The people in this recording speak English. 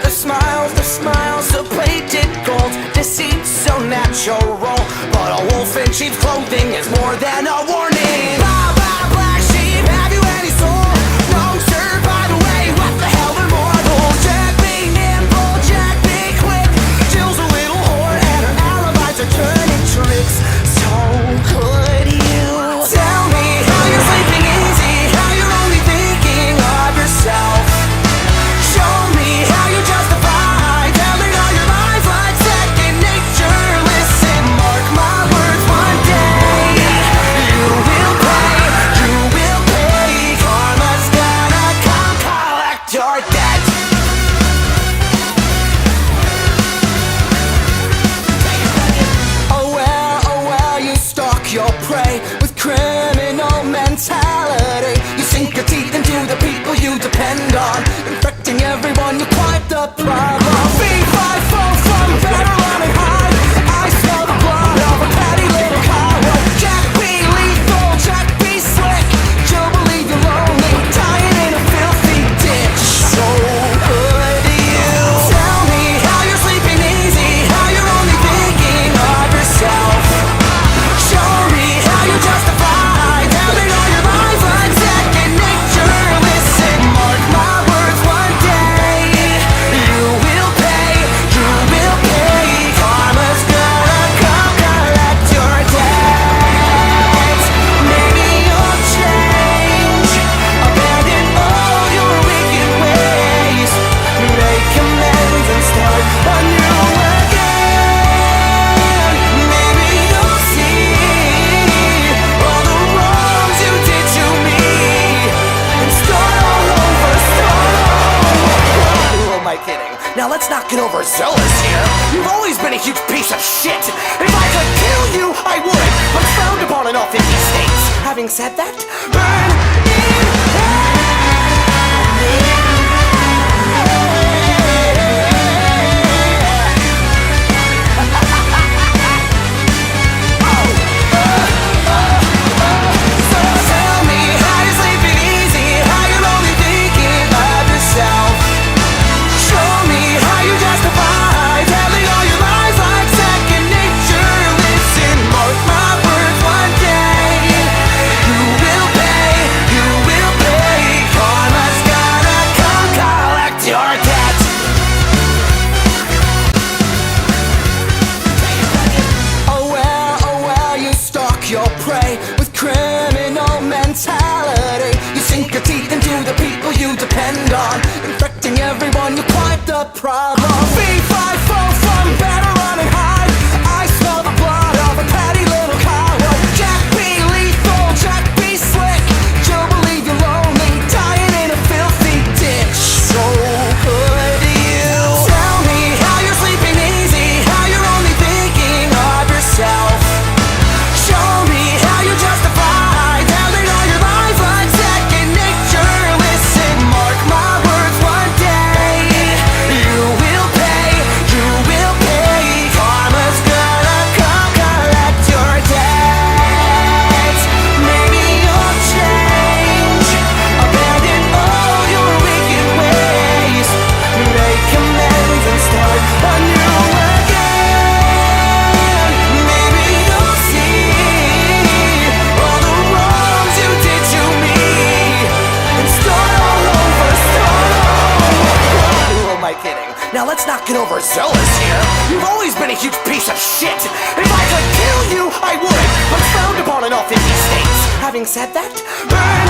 The smiles, so plated gold. Deceit so natural, but a wolf in sheep's clothing is more than a warning. Blah, blah, black sheep, have you any soul? No, sir, by the way, what the hell are mortals? Jack be nimble, Jack be quick. Jill's a little whore and her alibis are turning tricks. So could you tell me how you're sleeping easy, how you're only thinking of yourself? Show me how you justify telling all your lies like second nature. Listen, mark my words, one day you will pay, karma's gonna come collect your debt. Oh well, you stalk your prey with criminal mentality. You sink your teeth into the people you depend on, infecting everyone, you're quite the problem. V5 from better running high. I smell the blood of a petty little coward. Jack be lethal, Jack be slick. You'll believe you're lonely, dying in a filthy ditch. So could you tell me how you're sleeping easy, how you're only thinking of yourself? Show me how you justify telling all your lies like second nature. Listen, mark my words, one day you will pay, karma's gonna come collect your debt. Maybe you'll change, abandon all your wicked ways, make amends and start anew again. Maybe you'll see all the wrongs you did to me and start all over, Who am I kidding? Now let's not get overzealous here. You've always been a huge piece of shit. If I could kill you, I would, but it's frowned upon in all 50 states. Having said that, burn in hell. So tell me how you're sleeping easy, how you're only thinking of yourself. Show me how you justify telling all your lies like second nature. Listen, mark my words, one day you will pay, karma's gonna come collect your debt. Oh well, you stalk your prey with criminal mentality. You sink your teeth into the people you depend on, infecting everyone, you're quite the problem. V5 from better running high. I smell the blood of a petty little coward. Jack be lethal, Jack be slick. You'll believe you're lonely, dying in a filthy ditch. So could you tell me how you're sleeping easy, how you're only thinking of yourself? Show me how you justify telling all your lies like second nature. Listen, mark my words, one day you will pay, karma's gonna come collect your debt. Maybe you'll change, abandon all your wicked ways, make amends and start anew again. Maybe you'll see all the wrongs you did to me and start all over, Who am I kidding? Now let's not get overzealous here. You've always been a huge piece of shit. If I could kill you, I would, but it's frowned upon in all 50 states. Having said that, burn